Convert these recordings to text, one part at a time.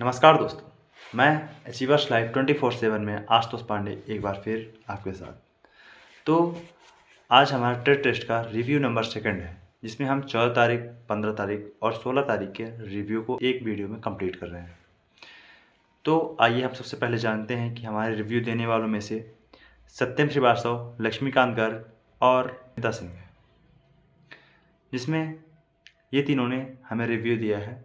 नमस्कार दोस्तों, मैं अचीवर्स लाइव 24/7 में आशुतोष पांडे एक बार फिर आपके साथ। तो आज हमारा ट्रेड टेस्ट का रिव्यू नंबर सेकंड है, जिसमें हम 14 तारीख, 15 तारीख और 16 तारीख के रिव्यू को एक वीडियो में कंप्लीट कर रहे हैं। तो आइए हम सबसे पहले जानते हैं कि हमारे रिव्यू देने वालों में से सत्यम श्रीवास्तव, लक्ष्मीकांत गर्ग और अनिता सिंह है, जिसमें ये तीनों ने हमें रिव्यू दिया है।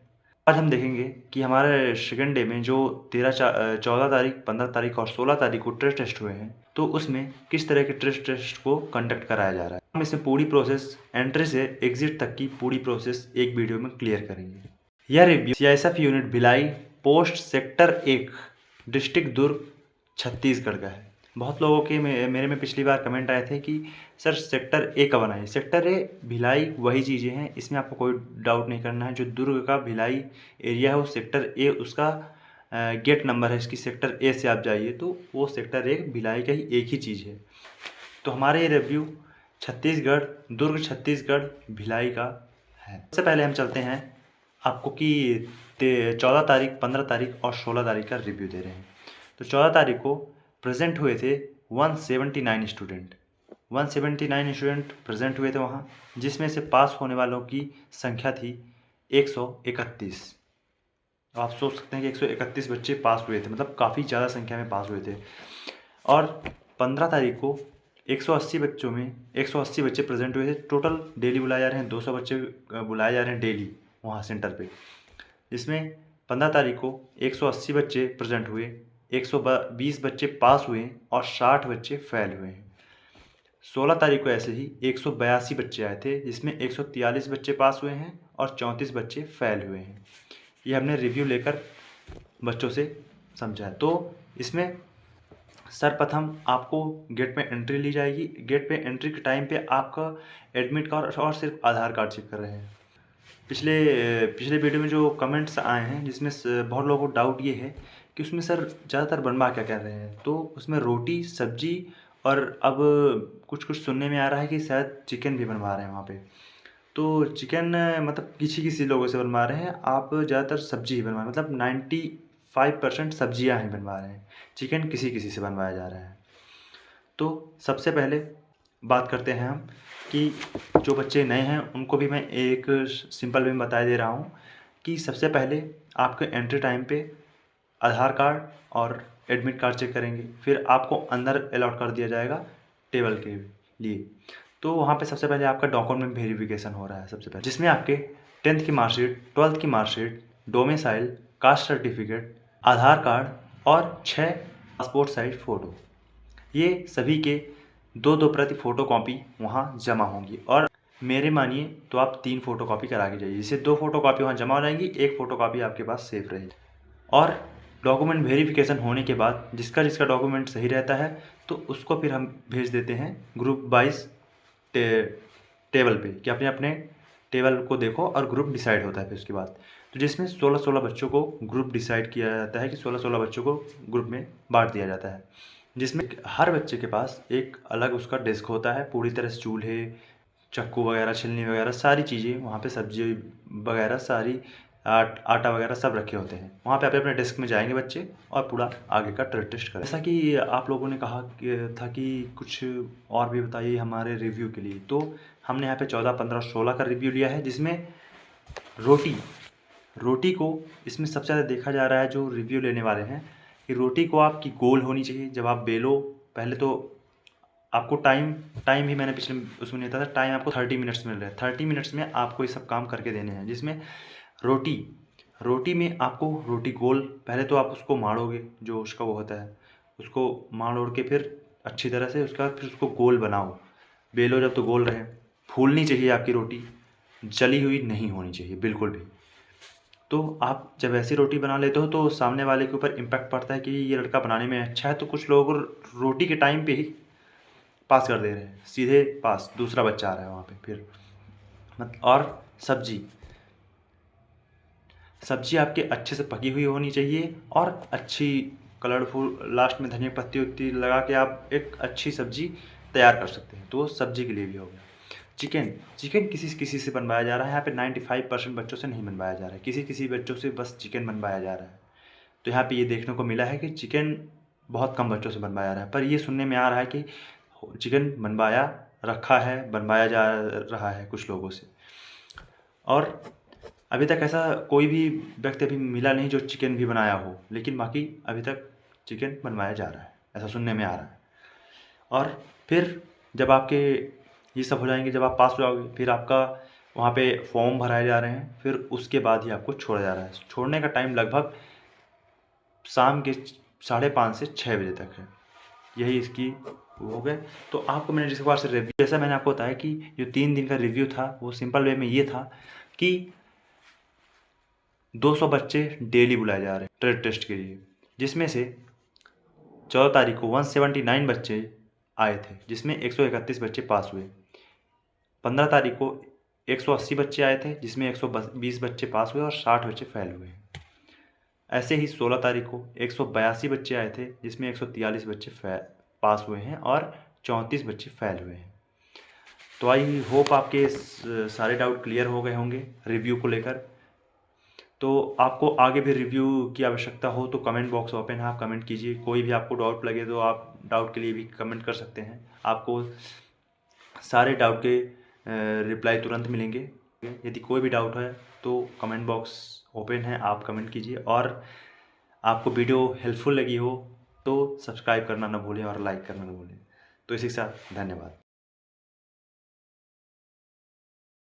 आज हम देखेंगे कि हमारे सेकंड डे में जो 14 तारीख, 15 तारीख और 16 तारीख को ट्रेड टेस्ट हुए हैं, तो उसमें किस तरह के ट्रेड टेस्ट को कंडक्ट कराया जा रहा है। हम इसमें पूरी प्रोसेस, एंट्री से एग्जिट तक की पूरी प्रोसेस एक वीडियो में क्लियर करेंगे। यह review CISF unit Bhilai, post sector 1, district Durg, Chhattisgarh का है। बहुत लोगों के मेरे में पिछली बार कमेंट आए थे कि सर सेक्टर ए का बनाइए। सेक्टर ए भिलाई वही चीज़ें हैं, इसमें आपको कोई डाउट नहीं करना है। जो दुर्ग का भिलाई एरिया है वो सेक्टर ए, उसका गेट नंबर है इसकी सेक्टर ए से आप जाइए तो वो सेक्टर ए भिलाई का ही एक ही चीज़ है। तो हमारे ये रिव्यू छत्तीसगढ़, दुर्ग छत्तीसगढ़ भिलाई का है। सबसे पहले हम चलते हैं आपको कि 14 तारीख, 15 तारीख और 16 तारीख का रिव्यू दे रहे हैं। तो 14 तारीख को प्रेजेंट हुए थे 179 स्टूडेंट। 179 स्टूडेंट प्रेजेंट हुए थे वहाँ, जिसमें से पास होने वालों की संख्या थी 131। आप सोच सकते हैं कि 131 बच्चे पास हुए थे, मतलब काफ़ी ज़्यादा संख्या में पास हुए थे। और 15 तारीख को 180 बच्चों में 180 बच्चे प्रेजेंट हुए थे। टोटल डेली बुलाए जा रहे हैं 200 बच्चे बुलाए जा रहे हैं डेली वहाँ सेंटर पे, जिसमें 15 तारीख को 180 बच्चे प्रेजेंट हुए, 120 बच्चे पास हुए और 60 बच्चे फेल हुए हैं। 16 तारीख को ऐसे ही 182 बच्चे आए थे, जिसमें 143 बच्चे पास हुए हैं और 34 बच्चे फेल हुए हैं। ये हमने रिव्यू लेकर बच्चों से समझा है। तो इसमें सर्वप्रथम आपको गेट पे एंट्री ली जाएगी। गेट पे एंट्री के टाइम पे आपका एडमिट कार्ड और सिर्फ आधार कार्ड चेक कर रहे हैं। पिछले वीडियो में जो कमेंट्स आए हैं, जिसमें बहुत लोगों को डाउट ये है कि उसमें सर ज़्यादातर बनवा क्या कर रहे हैं। तो उसमें रोटी, सब्जी और अब कुछ कुछ सुनने में आ रहा है कि शायद चिकन भी बनवा रहे हैं वहाँ पे। तो चिकन मतलब किसी लोगों से बनवा रहे हैं, आप ज़्यादातर सब्जी ही बनवा, मतलब 95% सब्जियाँ ही बनवा रहे हैं। चिकन किसी से बनवाया जा रहा है। तो सबसे पहले बात करते हैं हम कि जो बच्चे नए हैं उनको भी मैं एक सिंपल वे में बता दे रहा हूँ कि सबसे पहले आपके एंट्री टाइम पे आधार कार्ड और एडमिट कार्ड चेक करेंगे, फिर आपको अंदर अलॉट कर दिया जाएगा टेबल के लिए। तो वहाँ पे सबसे पहले आपका डॉक्यूमेंट वेरिफिकेशन हो रहा है सबसे पहले, जिसमें आपके 10th की मार्कशीट, 12th की मार्कशीट, डोमिसाइल, कास्ट सर्टिफिकेट, आधार कार्ड और 6 पासपोर्ट साइज फ़ोटो, ये सभी के 2-2 प्रति फ़ोटोकॉपी वहाँ जमा होंगी। और मेरे मानिए तो आप 3 फ़ोटोकॉपी करा के जाइए, जिससे 2 फ़ोटोकॉपी वहाँ जमा हो जाएंगी, 1 फ़ोटोकॉपी आपके पास सेफ रहेगी। और डॉक्यूमेंट वेरिफिकेशन होने के बाद जिसका डॉक्यूमेंट सही रहता है तो उसको फिर हम भेज देते हैं ग्रुप वाइज टेबल पे कि अपने अपने टेबल को देखो, और ग्रुप डिसाइड होता है फिर उसके बाद। तो जिसमें 16-16 बच्चों को ग्रुप डिसाइड किया जाता है कि 16-16 बच्चों को ग्रुप में बांट दिया जाता है, जिसमें हर बच्चे के पास एक अलग उसका डेस्क होता है। पूरी तरह से चूल्हे, चक्कू वगैरह, छिलनी वगैरह सारी चीज़ें वहाँ पे, सब्जी वगैरह सारी, आटा वगैरह सब रखे होते हैं। वहाँ पे अपने अपने डेस्क में जाएंगे बच्चे और पूरा आगे का ट्रेड टेस्ट करें। जैसा कि आप लोगों ने कहा था कि कुछ और भी बताइए हमारे रिव्यू के लिए, तो हमने यहाँ पे 14, 15, 16 का रिव्यू लिया है, जिसमें रोटी को इसमें सबसे ज़्यादा देखा जा रहा है। जो रिव्यू लेने वाले हैं कि रोटी को आपकी गोल होनी चाहिए। जब आप बेलो, पहले तो आपको टाइम भी मैंने पिछले उसमें नहीं था, टाइम आपको 30 मिनट्स मिल रहा है। 30 मिनट्स में आपको ये सब काम करके देने हैं, जिसमें रोटी में आपको रोटी गोल, पहले तो आप उसको माड़ोगे, जो उसका वो होता है उसको माड़ ओड़ के फिर अच्छी तरह से उसके बाद फिर उसको गोल बनाओ, बेलो जब तो गोल रहे। फूलनी चाहिए आपकी रोटी, जली हुई नहीं होनी चाहिए बिल्कुल भी। तो आप जब ऐसी रोटी बना लेते हो तो सामने वाले के ऊपर इम्पैक्ट पड़ता है कि ये लड़का बनाने में अच्छा है। तो कुछ लोग रोटी के टाइम पे ही पास कर दे रहे हैं, सीधे पास, दूसरा बच्चा आ रहा है वहाँ पे फिर और सब्जी आपके अच्छे से पकी हुई होनी चाहिए और अच्छी कलरफुल, लास्ट में धनिया पत्ती उत्ती लगा के आप एक अच्छी सब्जी तैयार कर सकते हैं। तो वो सब्जी के लिए भी हो गया। चिकन किसी से बनवाया जा रहा है। यहाँ पे 95% बच्चों से नहीं बनवाया जा रहा है, किसी बच्चों से बस चिकन बनवाया जा रहा है। तो यहाँ पे ये देखने को मिला है कि चिकन बहुत कम बच्चों से बनवाया रहा है, पर ये सुनने में आ रहा है कि चिकन बनवाया रखा है, बनवाया जा रहा है कुछ लोगों से। और अभी तक ऐसा कोई भी व्यक्ति अभी मिला नहीं जो चिकन भी बनाया हो, लेकिन बाकी अभी तक चिकन बनवाया जा रहा है, ऐसा सुनने में आ रहा है। और फिर जब आपके ये सब हो जाएंगे, जब आप पास हो जाओगे, फिर आपका वहाँ पे फॉर्म भराए जा रहे हैं, फिर उसके बाद ही आपको छोड़ा जा रहा है। छोड़ने का टाइम लगभग शाम के 5:30 से 6 बजे तक है। यही इसकी वो हो गए। तो आपको मैंने जिस बार से रिव्यू, जैसा मैंने आपको बताया कि जो 3 दिन का रिव्यू था वो सिंपल वे में ये था कि 200 बच्चे डेली बुलाए जा रहे हैं ट्रेड टेस्ट के लिए, जिसमें से 14 तारीख को 179 बच्चे आए थे, जिसमें 131 बच्चे पास हुए। 15 तारीख को 180 बच्चे आए थे, जिसमें 120 बच्चे पास हुए और 60 बच्चे फेल हुए। ऐसे ही 16 तारीख को 182 बच्चे आए थे, जिसमें 143 बच्चे पास हुए हैं और 34 बच्चे फेल हुए हैं। तो आई होप आपके सारे डाउट क्लियर हो गए होंगे रिव्यू को लेकर। तो आपको आगे भी रिव्यू की आवश्यकता हो तो कमेंट बॉक्स ओपन है, आप कमेंट कीजिए। कोई भी आपको डाउट लगे तो आप डाउट के लिए भी कमेंट कर सकते हैं, आपको सारे डाउट के रिप्लाई तुरंत मिलेंगे। यदि कोई भी डाउट है तो कमेंट बॉक्स ओपन है, आप कमेंट कीजिए। और आपको वीडियो हेल्पफुल लगी हो तो सब्सक्राइब करना ना भूलें और लाइक करना ना भूलें। तो इसी के साथ धन्यवाद।